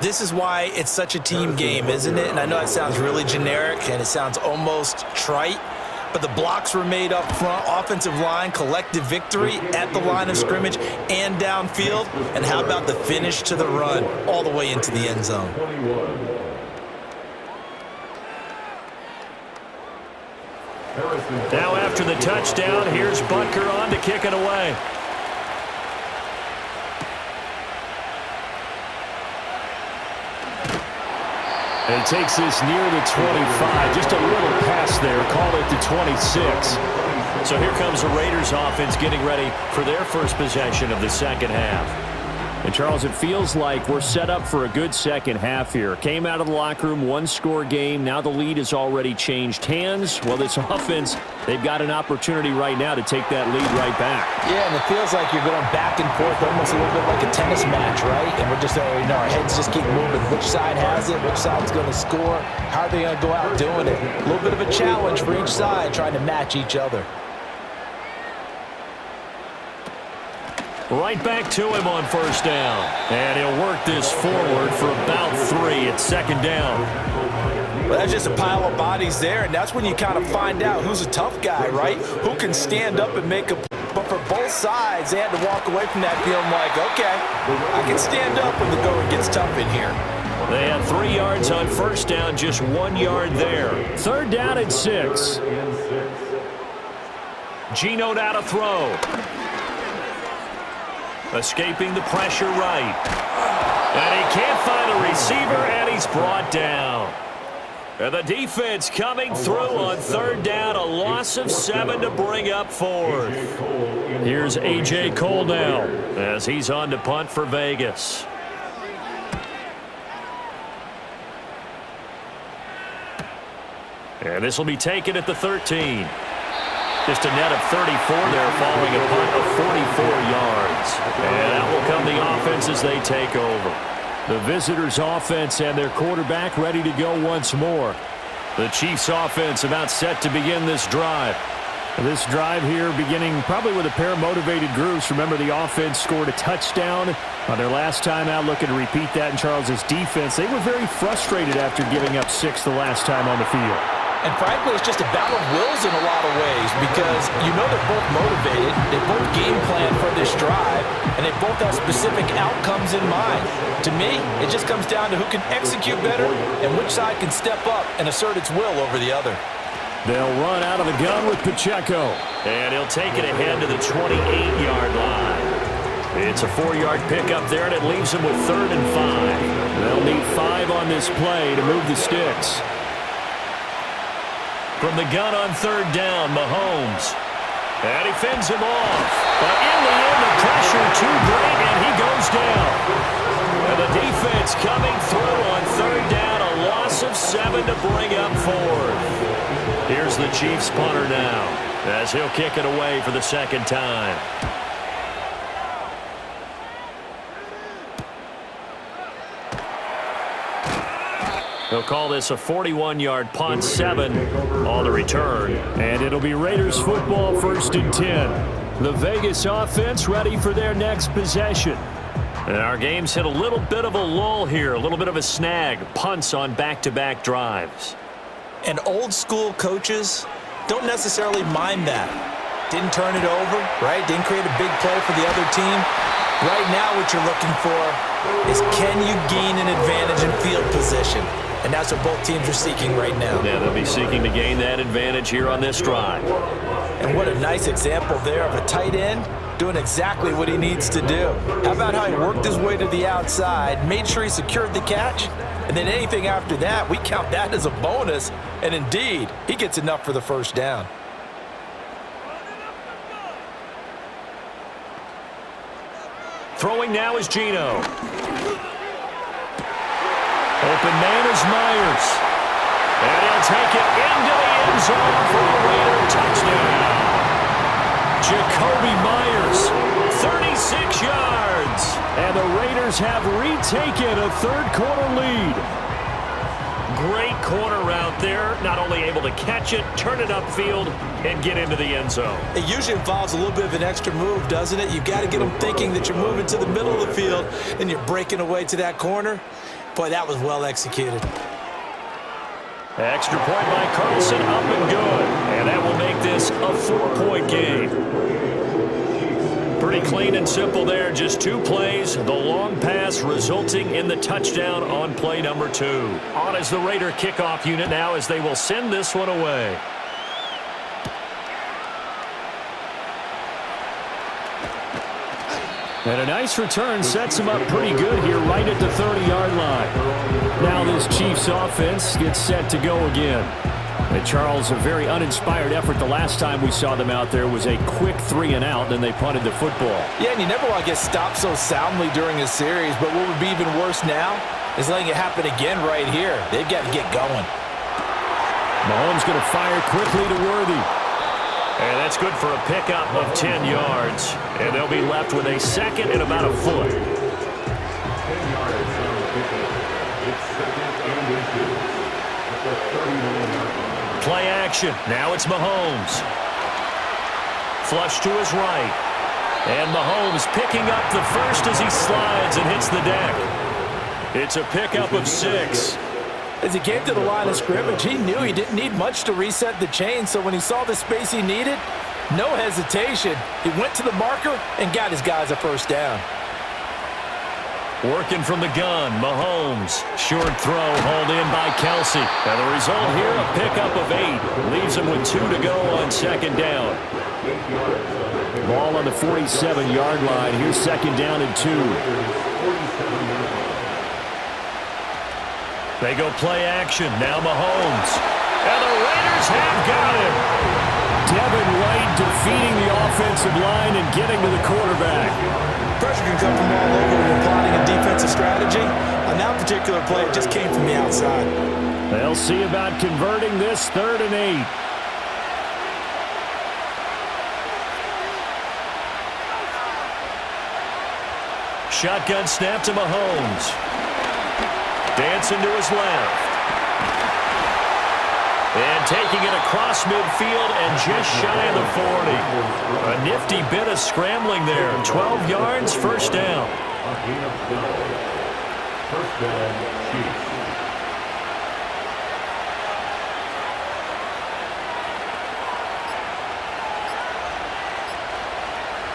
Speaker 3: This is why it's such a team game, isn't it? And I know it sounds really generic and it sounds almost trite, but the blocks were made up front, offensive line, collective victory at the line of scrimmage and downfield. And how about the finish to the run all the way into the end zone?
Speaker 6: Now after the touchdown, here's Butker on to kick it away. And it takes this near the 25. Just a little pass there. Call it the 26. So here comes the Raiders offense getting ready for their first possession of the second half. And, Charles, it feels like we're set up for a good second half here. Came out of the locker room, 1-score game. Now the lead has already changed hands. Well, this offense, they've got an opportunity right now to take that lead right back.
Speaker 3: Yeah, and it feels like you're going back and forth almost a little bit like a tennis match, right? And we're just, our heads just keep moving. Which side has it? Which side's going to score? How are they going to go out doing it? A little bit of a challenge for each side trying to match each other.
Speaker 6: Right back to him on first down. And he'll work this forward for about 3 at second down.
Speaker 3: Well, that's just a pile of bodies there, and that's when you kind of find out who's a tough guy, right? Who can stand up and make a... But for both sides, they had to walk away from that feeling like, okay, I can stand up when the going gets tough in here.
Speaker 6: They had 3 yards on first down, just 1 yard there. Third down and 6. Geno now to throw. Escaping the pressure right. And he can't find a receiver, and he's brought down. And the defense coming through on third down, a loss of 7 to bring up 4th. Here's A.J. Cole now as he's on to punt for Vegas. And this will be taken at the 13. Just a net of 34 there following a punt of 44 yards. And that will come the offense as they take over. The visitors' offense and their quarterback ready to go once more. The Chiefs' offense about set to begin this drive.
Speaker 2: This drive here beginning probably with a pair of motivated groups. Remember, the offense scored a touchdown on their last time out, looking to repeat that in Charles' defense. They were very frustrated after giving up 6 the last time on the field.
Speaker 4: And frankly, it's just a battle of wills in a lot of ways because you know they're both motivated, they both game plan for this drive, and they both have specific outcomes in mind. To me, it just comes down to who can execute better and which side can step up and assert its will over the other.
Speaker 2: They'll run out of the gun with Pacheco.
Speaker 6: And he'll take it ahead to the 28-yard line. It's a 4-yard pickup there, and it leaves him with 3rd and 5.
Speaker 2: They'll need 5 on this play to move the sticks.
Speaker 6: From the gun on 3rd down, Mahomes. And he fends him off. But in the end, the pressure too great, and he goes down. And the defense coming through on 3rd down, a loss of 7 to bring up 4th. Here's the Chiefs punter now, as he'll kick it away for the 2nd time. They'll call this a 41-yard punt, 7 on the return.
Speaker 2: And it'll be Raiders football, 1st and 10. The Vegas offense ready for their next possession.
Speaker 6: And our game's hit a little bit of a lull here, a little bit of a snag. Punts on back-to-back drives.
Speaker 3: And old-school coaches don't necessarily mind that. Didn't turn it over, right? Didn't create a big play for the other team. Right now what you're looking for is can you gain an advantage in field position? And that's what both teams are seeking right now.
Speaker 6: Yeah, they'll be seeking to gain that advantage here on this drive.
Speaker 3: And what a nice example there of a tight end doing exactly what he needs to do. How about how he worked his way to the outside, made sure he secured the catch, and then anything after that, we count that as a bonus. And indeed, he gets enough for the 1st down.
Speaker 6: Throwing now is Geno. Open man is Myers. And he'll take it into the end zone for a Raider touchdown. Jacoby Myers, 36 yards.
Speaker 2: And the Raiders have retaken a 3rd-quarter lead.
Speaker 6: Great corner route there. Not only able to catch it, turn it upfield, and get into the end zone.
Speaker 3: It usually involves a little bit of an extra move, doesn't it? You've got to get them thinking that you're moving to the middle of the field and you're breaking away to that corner. Boy, that was well executed.
Speaker 6: Extra point by Carlson, up and good. And that will make this a 4-point game. Pretty clean and simple there. Just 2 plays. The long pass resulting in the touchdown on play number 2. On is the Raider kickoff unit now as they will send this one away.
Speaker 2: And a nice return sets him up pretty good here right at the 30-yard line. Now this Chiefs offense gets set to go again. And Charles, a very uninspired effort the last time we saw them out there was a quick 3-and-out, then they punted the football.
Speaker 4: Yeah, and you never want to get stopped so soundly during a series, but what would be even worse now is letting it happen again right here. They've got to get going.
Speaker 2: Mahomes going to fire quickly to Worthy.
Speaker 6: And that's good for a pickup of 10 yards. And they'll be left with a 2nd and about a foot.
Speaker 7: 10 yards on the pickup. It's 2nd and 2 at the 31-yard line.
Speaker 6: Play action. Now it's Mahomes. Flush to his right. And Mahomes picking up the first as he slides and hits the deck. It's a pickup of 6.
Speaker 4: As he came to the line of scrimmage, he knew he didn't need much to reset the chain, so when he saw the space he needed, no hesitation. He went to the marker and got his guys a 1st down.
Speaker 6: Working from the gun, Mahomes. Short throw hauled in by Kelsey. And the result here, a pickup of 8. Leaves him with 2 to go on 2nd down.
Speaker 2: Ball on the 47-yard line. Here's 2nd down and 2.
Speaker 6: They go play action. Now Mahomes. And the Raiders have got him.
Speaker 2: Devin White defeating the offensive line and getting to the quarterback.
Speaker 3: Pressure can come from all over when you're plotting a defensive strategy. On that particular play, it just came from the outside.
Speaker 2: They'll see about converting this 3rd and 8.
Speaker 6: Shotgun snap to Mahomes. Dancing to his left. And taking it across midfield and just shy of the 40. A nifty bit of scrambling there. 12 yards, first down.
Speaker 7: A gain of 12. First down, Chiefs.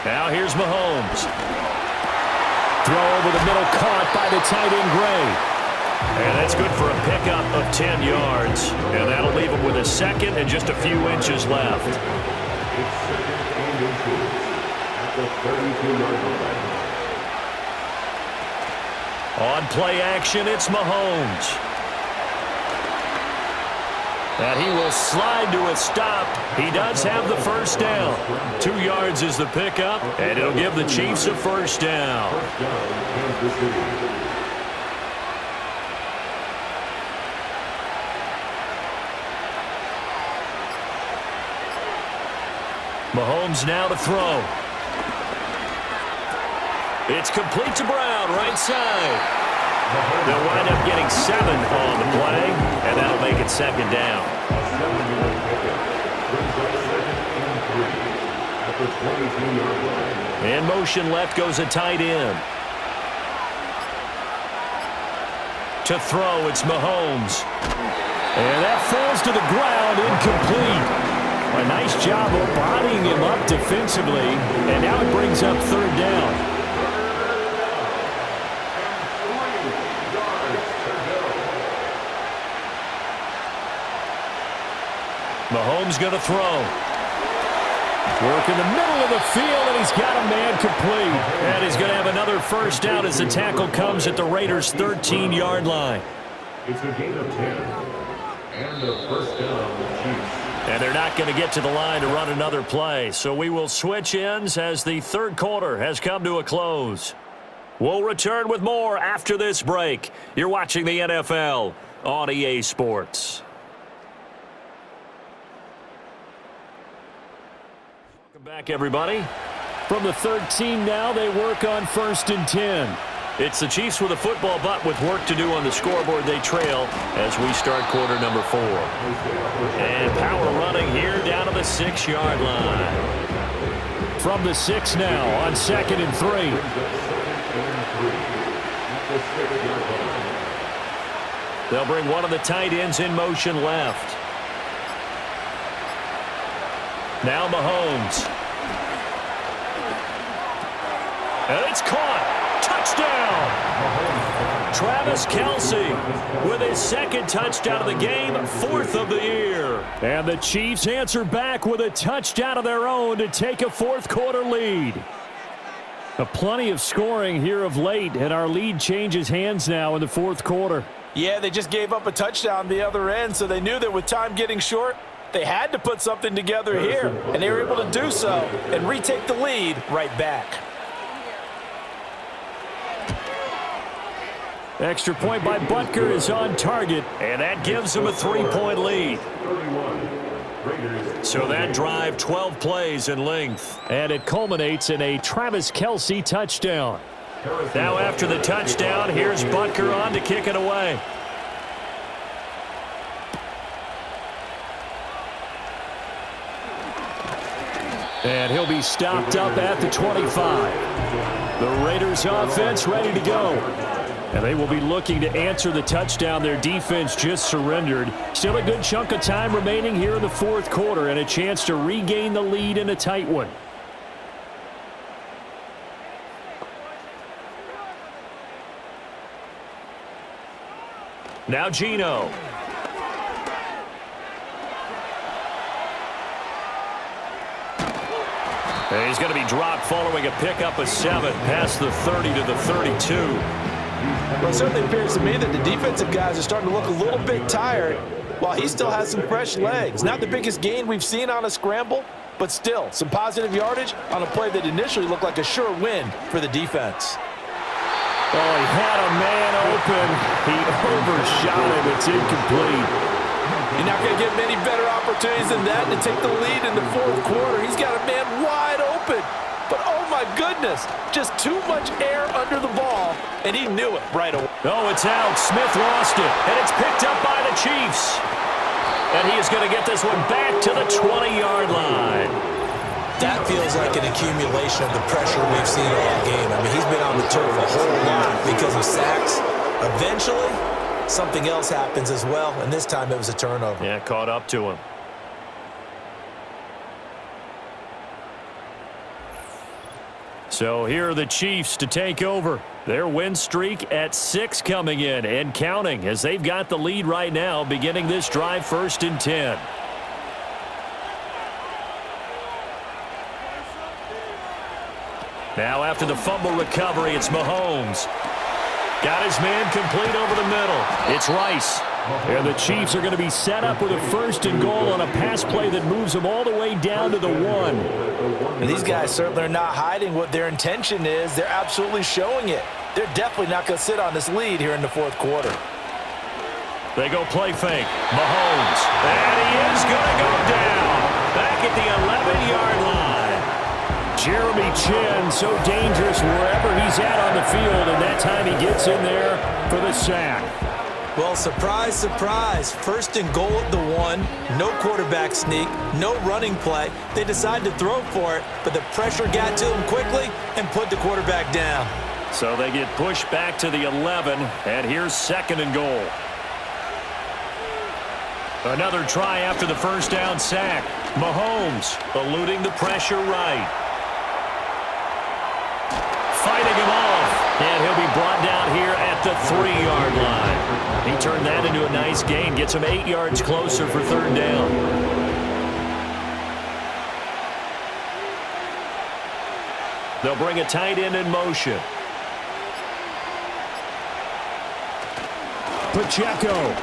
Speaker 6: Now here's Mahomes.
Speaker 2: Throw over the middle, caught by the tight end, Gray.
Speaker 6: And that's good for a pickup of 10 yards. And that'll leave him with a second and just a few inches left.
Speaker 7: It's second and inches at the 32-yard line.
Speaker 6: On play action, it's Mahomes. And he will slide to a stop. He does have the first down. 2 yards is the pickup, and it'll give the Chiefs a first down.
Speaker 7: First down, Kansas City.
Speaker 6: Mahomes now to throw. It's complete to Brown, right side. They'll wind up getting 7 on the play, and that'll make it second down.
Speaker 7: A 7-yard pickup brings up second and 3 at the 22-yard line.
Speaker 6: In motion left goes a tight end. To throw, it's Mahomes.
Speaker 2: And that falls to the ground, incomplete. A nice job of bodying him up defensively, and now it brings up third down.
Speaker 6: Mahomes going to throw.
Speaker 2: Work in the middle of the field, and he's got a man complete.
Speaker 6: And he's going to have another first down as the tackle comes at the Raiders' 13-yard line.
Speaker 7: It's a gain of 10 and a first down, Chiefs.
Speaker 6: And they're not going to get to the line to run another play. So we will switch ends as the third quarter has come to a close. We'll return with more after this break. You're watching the NFL on EA Sports. Welcome back, everybody.
Speaker 2: From the 13 now, they work on 1st and 10.
Speaker 6: It's the Chiefs with a football, but with work to do on the scoreboard. They trail as we start quarter number 4. And power running here down to the 6-yard line.
Speaker 2: From the 6 now on 2nd and 3.
Speaker 6: They'll bring one of the tight ends in motion left. Now Mahomes. And it's caught. Touchdown! Travis Kelce with his second touchdown of the game, 4th of the year.
Speaker 2: And the Chiefs answer back with a touchdown of their own to take a 4th quarter lead. Plenty of scoring here of late, and our lead changes hands now in the 4th quarter.
Speaker 4: Yeah, they just gave up a touchdown the other end, so they knew that with time getting short, they had to put something together here, and they were able to do so and retake the lead right back.
Speaker 2: Extra point by Butker is on target.
Speaker 6: And that gives them a 3-point lead. So that drive, 12 plays in length.
Speaker 2: And it culminates in a Travis Kelce touchdown.
Speaker 6: Now after the touchdown, here's Butker on to kick it away.
Speaker 2: And he'll be stopped up at the 25. The Raiders offense ready to go. And they will be looking to answer the touchdown their defense just surrendered. Still a good chunk of time remaining here in the 4th quarter and a chance to regain the lead in a tight one.
Speaker 6: Now Geno. And he's going to be dropped following a pickup of 7 past the 30 to the 32.
Speaker 4: Well, it certainly appears to me that the defensive guys are starting to look a little bit tired while he still has some fresh legs. Not the biggest gain we've seen on a scramble, but still some positive yardage on a play that initially looked like a sure win for the defense.
Speaker 2: Oh, he had a man open. He overshot him. It's incomplete.
Speaker 4: You're not going to get many better opportunities than that to take the lead in the 4th quarter. He's got a man wide open. But, oh, my goodness, just too much air under the ball, and he knew it right away.
Speaker 6: Oh, it's out. Smith lost it, and it's picked up by the Chiefs. And he is going to get this one back to the 20-yard line.
Speaker 3: That feels like an accumulation of the pressure we've seen all game. I mean, he's been on the turf a whole lot because of sacks. Eventually, something else happens as well, and this time it was a turnover.
Speaker 6: Yeah, caught up to him. So here are the Chiefs to take over. Their win streak at 6 coming in and counting as they've got the lead right now beginning this drive 1st and 10. Now after the fumble recovery, it's Mahomes. Got his man complete over the middle. It's Rice. And the Chiefs are going to be set up with a 1st and goal on a pass play that moves them all the way down to the 1.
Speaker 4: And these guys certainly are not hiding what their intention is. They're absolutely showing it. They're definitely not going to sit on this lead here in the 4th quarter.
Speaker 6: They go play fake. Mahomes. And he is going to go down. Back at the 11-yard line. Jeremy Chin, so dangerous wherever he's at on the field, and that time he gets in there for the sack.
Speaker 3: Well, surprise, surprise. 1st and goal at the 1. No quarterback sneak. No running play. They decide to throw for it, but the pressure got to them quickly and put the quarterback down.
Speaker 6: So they get pushed back to the 11, and here's 2nd and goal. Another try after the 1st down sack. Mahomes eluding the pressure right. Fighting him off, and he'll be brought down here at the 3-yard line. He turned that into a nice gain, gets him 8 yards closer for 3rd down. They'll bring a tight end in motion. Pacheco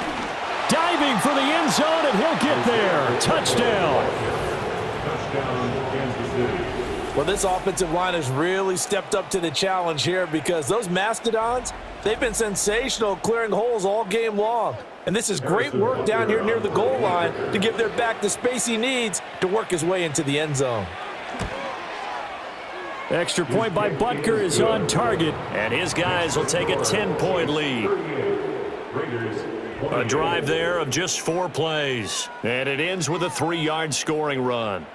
Speaker 6: diving for the end zone, and he'll get there. Touchdown.
Speaker 7: Touchdown, Kansas City.
Speaker 4: Well, this offensive line has really stepped up to the challenge here because those Mastodons, they've been sensational clearing holes all game long. And this is great work down here near the goal line to give their back the space he needs to work his way into the end zone.
Speaker 6: Extra point by Butker is on target, and his guys will take a 10-point lead. A drive there of just 4 plays, and it ends with a 3-yard scoring run.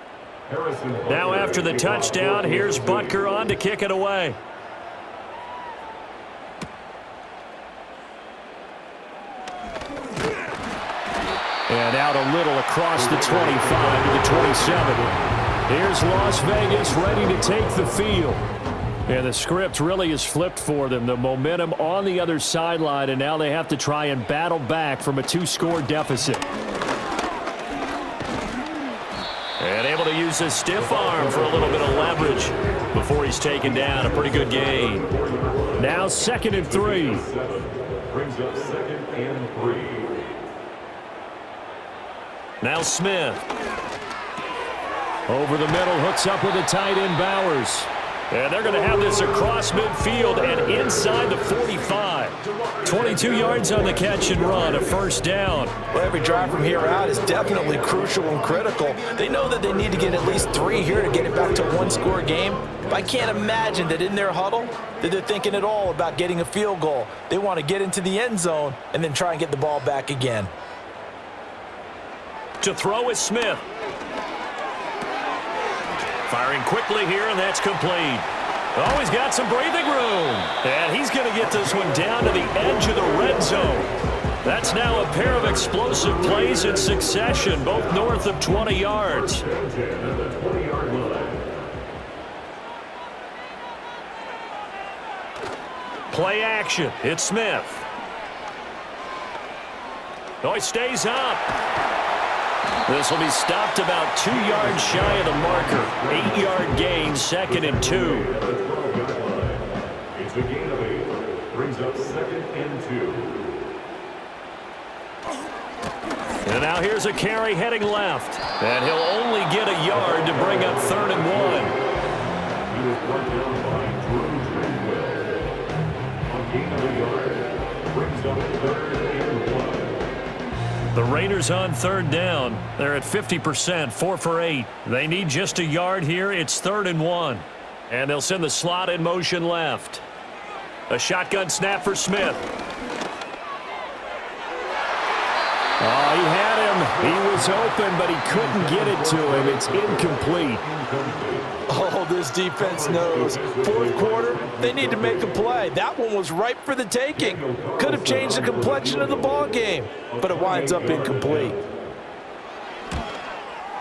Speaker 6: Now after the touchdown, here's Butker on to kick it away. And out a little across the 25 to the 27. Here's Las Vegas ready to take the field. And the script really is flipped for them. The momentum on the other sideline, and now they have to try and battle back from a 2-score deficit. And able to use his stiff arm for a little bit of leverage before he's taken down. A pretty good gain. Now 2nd and 3.
Speaker 7: Brings up 2nd and 3.
Speaker 6: Now Smith. Over the middle, hooks up with the tight end Bowers. And they're going to have this across midfield and inside the 45. 22 yards on the catch and run, a 1st down.
Speaker 4: Well, every drive from here out is definitely crucial and critical. They know that they need to get at least 3 here to get it back to a 1-score game. But I can't imagine that in their huddle that they're thinking at all about getting a field goal. They want to get into the end zone and then try and get the ball back again.
Speaker 6: To throw is Smith. Firing quickly here, and that's complete. Oh, he's got some breathing room. And he's going to get this one down to the edge of the red zone. That's now a pair of explosive plays in succession, both north of 20 yards. Play action. It's Smith. Oh, he stays up. This will be stopped about 2 yards shy of the marker. 8-yard gain, 2nd and 2.
Speaker 7: It's a gain of 8. Brings up 2nd and 2.
Speaker 6: And now here's a carry heading left. And he'll only get a yard to bring up 3rd and 1.
Speaker 7: He was brought down by Drew Treadwell. A gain of a yard. Brings up 3rd and 1.
Speaker 6: The Raiders on 3rd down. They're at 50%, 4 for 8. They need just a yard here. It's 3rd and 1. And they'll send the slot in motion left. A shotgun snap for Smith. Oh, he had him. He was
Speaker 2: was open, but he couldn't get it to him. It's incomplete.
Speaker 4: Oh, this defense knows. Fourth quarter, they need to make a play. That one was ripe for the taking. Could have changed the complexion of the ball game, but it winds up incomplete.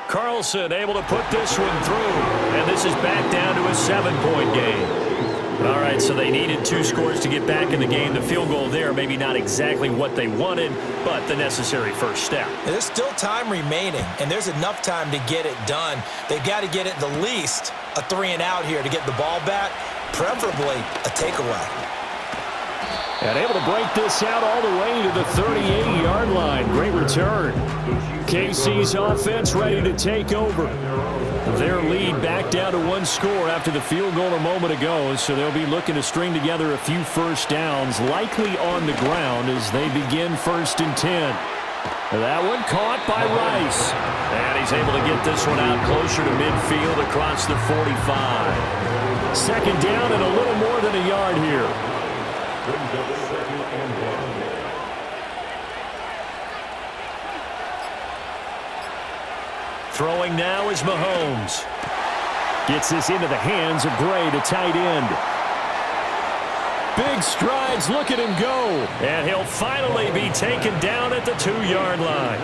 Speaker 6: Carlson able to put this one through, and this is back down to a 7-point game. All right, so they needed 2 scores to get back in the game. The field goal there, maybe not exactly what they wanted, but the necessary first step.
Speaker 3: There's still time remaining, and there's enough time to get it done. They've got to get at the least a 3-and-out here to get the ball back, preferably a takeaway.
Speaker 2: And able to break this out all the way to the 38-yard line. Great return. KC's offense ready to take over. Their lead back down to 1 score after the field goal a moment ago, so they'll be looking to string together a few first downs, likely on the ground as they begin 1st and 10. That one caught by Rice.
Speaker 6: And he's able to get this one out closer to midfield across the 45.
Speaker 2: 2nd down and a little more than a yard here.
Speaker 7: Brings up 2nd and 1.
Speaker 6: Throwing now is Mahomes.
Speaker 2: Gets this into the hands of Gray, the tight end. Big strides, look at him go.
Speaker 6: And he'll finally be taken down at the 2-yard line.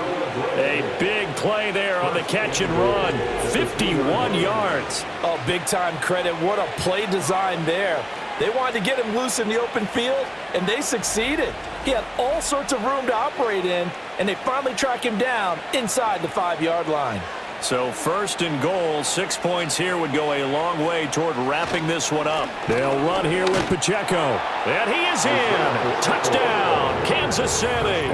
Speaker 6: A big play there on the catch and run. 51 yards.
Speaker 4: Oh, big-time credit. What a play design there. They wanted to get him loose in the open field, and they succeeded. He had all sorts of room to operate in, and they finally track him down inside the 5-yard line.
Speaker 6: So 1st and goal, 6 points here would go a long way toward wrapping this one up.
Speaker 2: They'll run here with Pacheco.
Speaker 6: And he is in. Touchdown, Kansas City.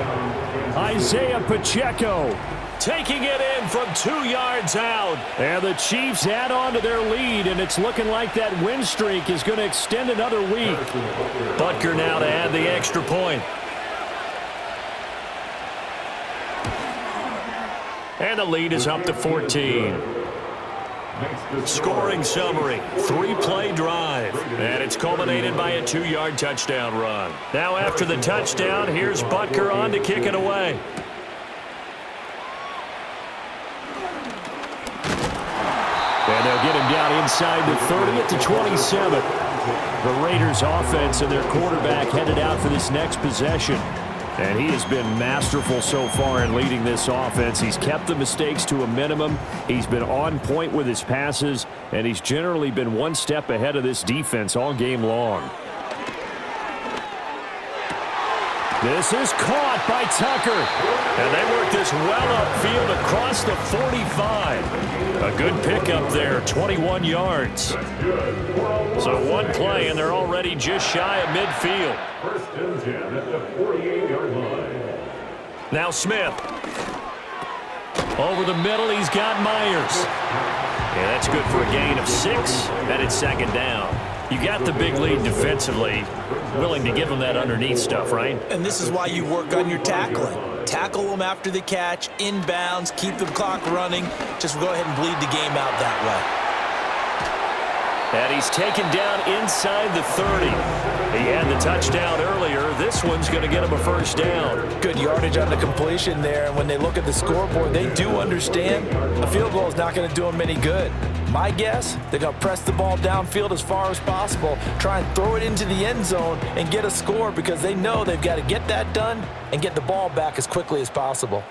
Speaker 2: Isaiah Pacheco
Speaker 6: taking it in from 2 yards out.
Speaker 2: And the Chiefs add on to their lead, and it's looking like that win streak is going to extend another week.
Speaker 6: Butker now to add the extra point. And the lead is up to 14. Scoring summary, 3-play drive. And it's culminated by a 2-yard touchdown run. Now after the touchdown, here's Butker on to kick it away.
Speaker 2: And they'll get him down inside the 30 at the 27. The Raiders offense and their quarterback headed out for this next possession. And he has been masterful so far in leading this offense. He's kept the mistakes to a minimum. He's been on point with his passes, and he's generally been 1 step ahead of this defense all game long. This is caught by Tucker.
Speaker 6: And they work this well upfield across the 45. A good pickup there, 21 yards. So 1 play, and they're already just shy of midfield.
Speaker 7: 1st and 10 at the 48-yard line.
Speaker 6: Now Smith. Over the middle, he's got Myers. Yeah, that's good for a gain of 6, and it's 2nd down. You got the big lead defensively, willing to give them that underneath stuff, right?
Speaker 3: And this is why you work on your tackling. Tackle them after the catch, inbounds, keep the clock running. Just go ahead and bleed the game out that way.
Speaker 6: And he's taken down inside the 30. He had the touchdown earlier. This one's going to get him a 1st down.
Speaker 4: Good yardage on the completion there, and when they look at the scoreboard, they do understand a field goal is not going to do them any good. My guess, they're going to press the ball downfield as far as possible, try and throw it into the end zone and get a score because they know they've got to get that done and get the ball back as quickly as possible.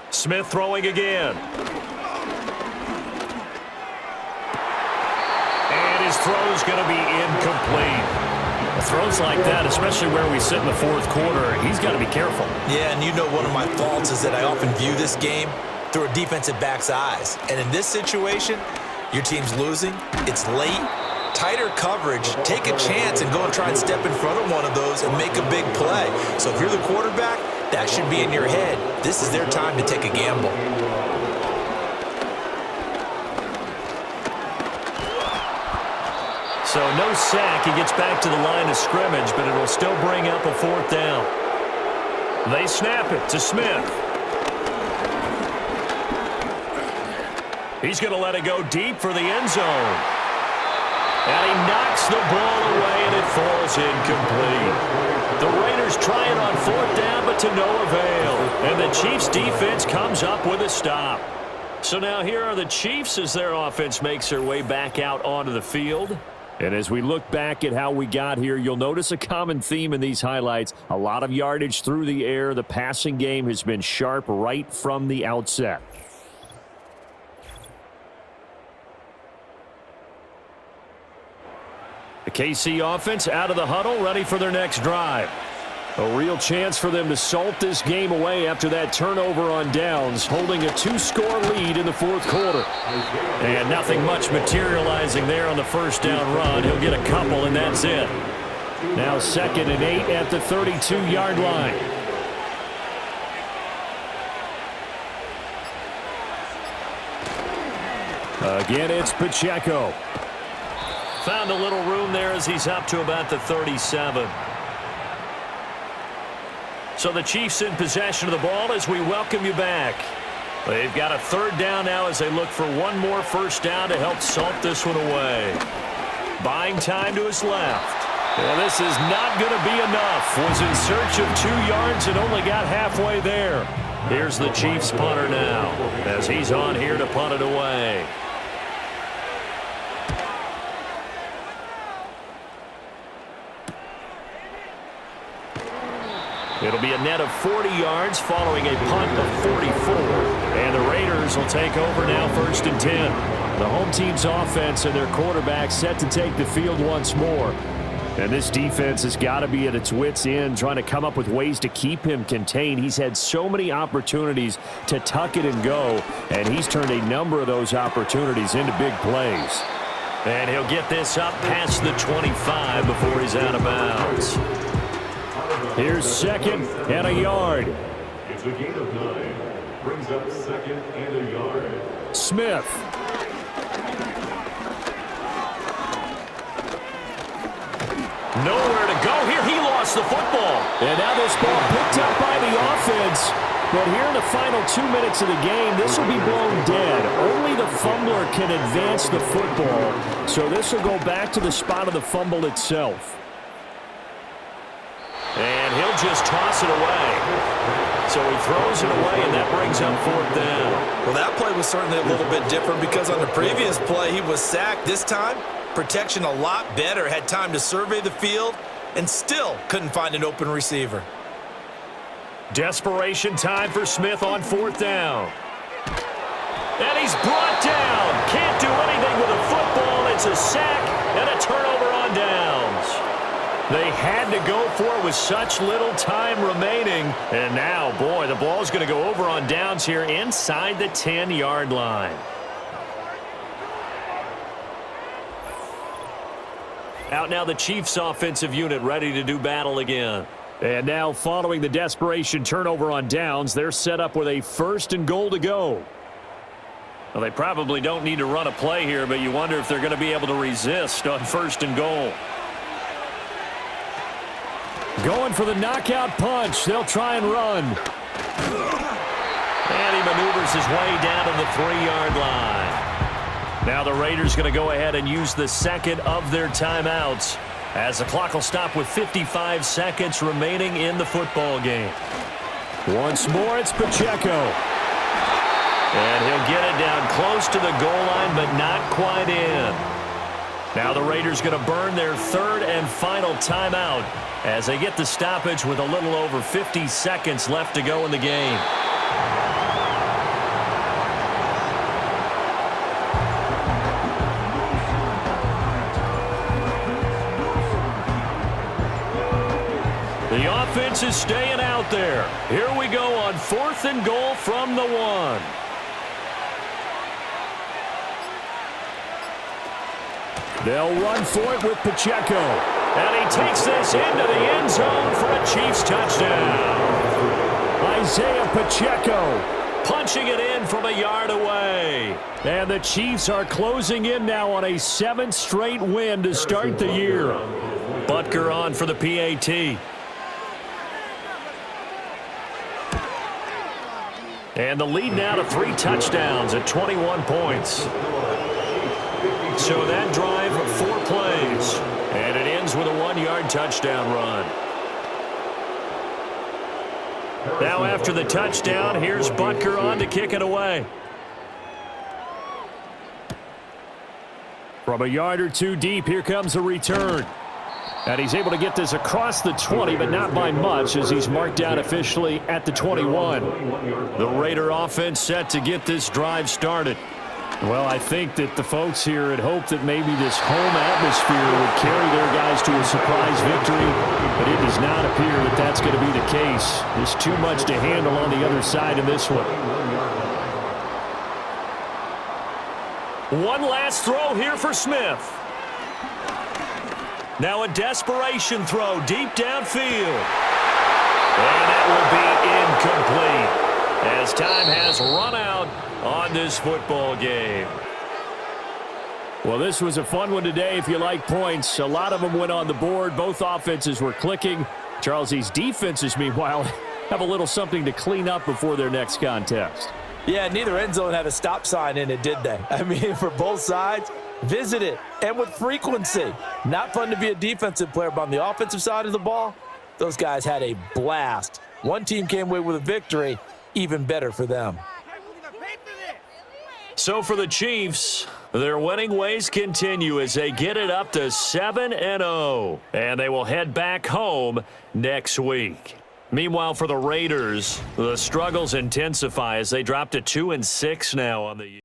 Speaker 6: Smith throwing again. And his throw's going to be incomplete. Throws like that, especially where we sit in the 4th quarter, he's got to be careful.
Speaker 3: Yeah, and you know one of my faults is that I often view this game through a defensive back's eyes. And in this situation, your team's losing, it's late, tighter coverage, take a chance and go and try and step in front of one of those and make a big play. So if you're the quarterback, that should be in your head. This is their time to take a gamble.
Speaker 6: So no sack. He gets back to the line of scrimmage, but it'll still bring up a 4th down. They snap it to Smith. He's going to let it go deep for the end zone. And he knocks the ball away, and it falls incomplete. The Raiders try it on 4th down, but to no avail. And the Chiefs defense comes up with a stop. So now here are the Chiefs as their offense makes their way back out onto the field. And as we look back at how we got here, you'll notice a common theme in these highlights. A lot of yardage through the air. The passing game has been sharp right from the outset. The KC offense out of the huddle, ready for their next drive. A real chance for them to salt this game away after that turnover on downs, holding a 2-score lead in the 4th quarter. And nothing much materializing there on the 1st down run. He'll get a couple, and that's it. Now 2nd and 8 at the 32-yard line. Again, it's Pacheco. Found a little room there as he's up to about the 37. So the Chiefs in possession of the ball as we welcome you back. They've got a 3rd down now as they look for one more 1st down to help salt this one away. Buying time to his left. Well, this is not going to be enough. Was in search of 2 yards and only got halfway there. Here's the Chiefs punter now as he's on here to punt it away. It'll be a net of 40 yards following a punt of 44. And the Raiders will take over now 1st and 10. The home team's offense and their quarterback set to take the field once more. And this defense has got to be at its wits' end trying to come up with ways to keep him contained. He's had so many opportunities to tuck it and go, and he's turned a number of those opportunities into big plays. And he'll get this up past the 25 before he's out of bounds. Here's 2nd and a yard.
Speaker 7: It's a gain of 9. Brings up 2nd and a yard.
Speaker 2: Smith.
Speaker 6: Nowhere to go here. He lost the football.
Speaker 2: And now this ball picked up by the offense. But here in the final 2 minutes of the game, this will be blown dead. Only the fumbler can advance the football. So this will go back to the spot of the fumble itself.
Speaker 6: And he'll just toss it away. So he throws it away, and that brings up 4th down.
Speaker 3: Well, that play was certainly a little bit different because on the previous play, he was sacked. This time, protection a lot better. Had time to survey the field and still couldn't find an open receiver.
Speaker 6: Desperation time for Smith on 4th down. And he's brought down. Can't do anything with a football. It's a sack and a turnover on downs. They had to go for it with such little time remaining. And now, boy, the ball's going to go over on downs here inside the 10-yard line. Out now the Chiefs offensive unit ready to do battle again. And now following the desperation turnover on downs, they're set up with a 1st and goal to go. Well, they probably don't need to run a play here, but you wonder if they're going to be able to resist on 1st and goal.
Speaker 2: Going for the knockout punch. They'll try and run.
Speaker 6: And he maneuvers his way down to the 3-yard line. Now the Raiders going to go ahead and use the 2nd of their timeouts as the clock will stop with 55 seconds remaining in the football game.
Speaker 2: Once more, it's Pacheco.
Speaker 6: And he'll get it down close to the goal line, but not quite in. Now the Raiders going to burn their 3rd and final timeout as they get the stoppage with a little over 50 seconds left to go in the game. The offense is staying out there. Here we go on 4th and goal from the 1.
Speaker 2: They'll run for it with Pacheco.
Speaker 6: And he takes this into the end zone for a Chiefs touchdown.
Speaker 2: Isaiah Pacheco
Speaker 6: punching it in from a yard away.
Speaker 2: And the Chiefs are closing in now on a 7th straight win to start the year.
Speaker 6: Butker on for the PAT. And the lead now to 3 touchdowns at 21 points. So that drive, 4 plays. And it ends ends with a 1-yard touchdown run. Now after the touchdown, here's Butker on to kick it away.
Speaker 2: From a yard or two deep, here comes a return. And he's able to get this across the 20, but not by much, as he's marked down officially at the 21.
Speaker 6: The Raider offense set to get this drive started.
Speaker 2: Well, I think that the folks here had hoped that maybe this home atmosphere would carry their guys to a surprise victory, but it does not appear that that's going to be the case. There's too much to handle on the other side in this one.
Speaker 6: One last throw here for Smith. Now a desperation throw deep downfield. And that will be incomplete, as time has run out on this football game.
Speaker 2: Well, this was a fun one today if you like points. A lot of them went on the board. Both offenses were clicking. Charles, these defenses, meanwhile, have a little something to clean up before their next contest.
Speaker 4: Yeah, neither end zone had a stop sign in it, did they? I mean, for both sides, visit it, and with frequency. Not fun to be a defensive player, but on the offensive side of the ball, those guys had a blast. One team came away with a victory, even better for them.
Speaker 6: So for the Chiefs, their winning ways continue as they get it up to 7-0, and they will head back home next week. Meanwhile, for the Raiders, the struggles intensify as they drop to 2-6 now on the year.